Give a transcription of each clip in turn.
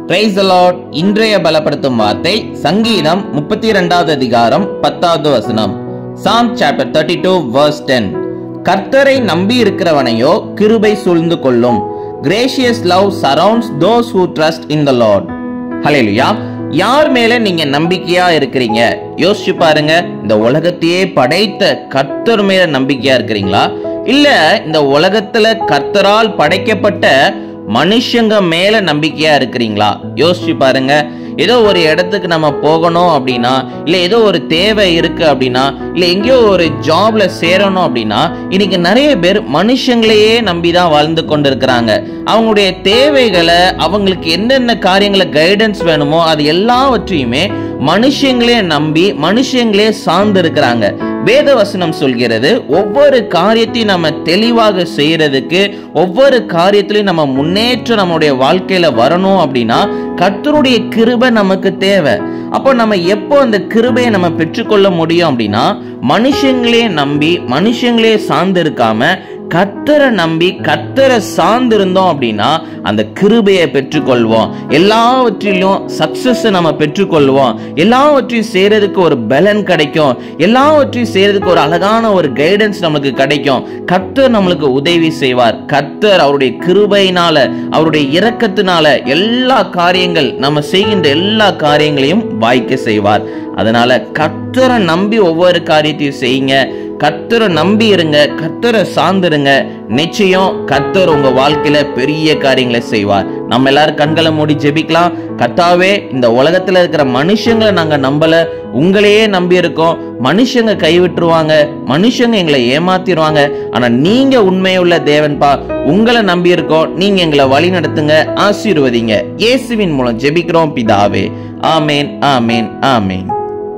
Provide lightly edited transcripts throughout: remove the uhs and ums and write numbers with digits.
Praise the Lord. இன்றைய பலப்படுத்தும் வார்த்தை சங்கீதம் 32வது அதிகாரம் 10வது வசனம். Psalm chapter 32 verse 10. கர்த்தரை நம்பி இருக்கிறவனையோ கிருபை சூழ்ந்து கொள்ளும். Gracious love surrounds those who trust in the Lord. ஹல்லேலூயா. யார் மேல நீங்க நம்பிக்கையா இருக்கிறீங்க? யோசிச்சு பாருங்க. இந்த உலகத்தையே படைத்த கர்த்தர் மேல நம்பிக்கையா இருக்கிறீங்களா, இல்ல இந்த உலகத்துல கர்த்தரால் படைக்கப்பட்ட மனுஷங்க மேல நம்பிக்கையா இருக்கிறீங்களா? யோசிச்சு பாருங்க. ஏதோ ஒரு இடத்துக்கு நம்ம போகணும் அப்படின்னா, இல்ல ஏதோ ஒரு தேவை இருக்கு அப்படின்னா, இல்ல எங்கேயோ ஒரு ஜாப்ல சேரணும் அப்படின்னா, இன்னைக்கு நிறைய பேர் மனுஷங்களையே நம்பிதான் வாழ்ந்து கொண்டு இருக்கிறாங்க. அவங்களுடைய தேவைகளை, அவங்களுக்கு என்னென்ன காரியங்களை கைடன்ஸ் வேணுமோ அது எல்லாவற்றையுமே மனுஷங்களே நம்பி மனுஷங்களே சார்ந்து இருக்கிறாங்க. வேத வசனம் சொல்கிறது, ஒவ்வொரு காரியத்தையும் நம்ம தெளிவாக செய்யறதுக்கு, ஒவ்வொரு காரியத்திலையும் நம்ம முன்னேற்றம் நம்மளுடைய வாழ்க்கையில வரணும் அப்படின்னா கர்த்தருடைய கிருபை நமக்கு தேவை. அப்போ நம்ம எப்போ அந்த கிருபையை நம்ம பெற்றுக்கொள்ள முடியும் அப்படின்னா, மனுஷங்களே நம்பி மனுஷங்களே சார்ந்து இருக்காம கர்த்தரை நம்பி கர்த்தரை சார்ந்து இருந்தோம் அப்படின்னா அந்த கிருபையை பெற்றுக்கொள்வோம். எல்லாவற்றிலும் சக்சஸ் நம்ம பெற்றுக்கொள்வோம். எல்லாவற்றையும் செய்யறதுக்கு ஒரு பலன் கிடைக்கும். எல்லாவற்றையும் செய்யறதுக்கு ஒரு அழகான ஒரு கைடன்ஸ் நமக்கு கிடைக்கும். கர்த்தர் நம்மளுக்கு உதவி செய்வார். கர்த்தர் அவருடைய கிருபையினால, அவருடைய இரக்கத்தினால எல்லா காரியங்கள், நம்ம செய்கின்ற எல்லா காரியங்களையும் வாய்க்க செய்வார். அதனால கர்த்தரை நம்பி ஒவ்வொரு காரியத்தையும் செய்யுங்க. கர்த்தரை நம்பி இருங்க, கர்த்தரை சார்ந்துருங்க. நிச்சயம் கர்த்தர் உங்க வாழ்க்கையில பெரிய காரியங்களை செய்வார். நம்ம எல்லாரும் கண்களை மூடி ஜெபிக்கலாம். கர்த்தாவே, இந்த உலகத்துல இருக்கிற மனுஷங்களை நாங்க நம்பல, உங்களையே நம்பி இருக்கோம். மனுஷங்க கைவிட்டுருவாங்க, மனுஷங்க எங்களை ஏமாத்திடுவாங்க, ஆனா நீங்க உண்மையுள்ள தேவன்பா, உங்களை நம்பி இருக்கோம். நீங்க எங்களை வழி நடத்துங்க, ஆசீர்வதிங்க. இயேசுவின் மூலம் ஜெபிக்கிறோம் பிதாவே. ஆமேன், ஆமேன், ஆமேன்.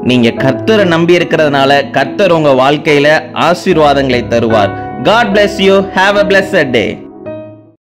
நீங்க கர்த்தரை நம்பி இருக்கிறதுனால கர்த்தர் உங்க வாழ்க்கையில ஆசீர்வாதங்களை தருவார். God bless you. Have a blessed day.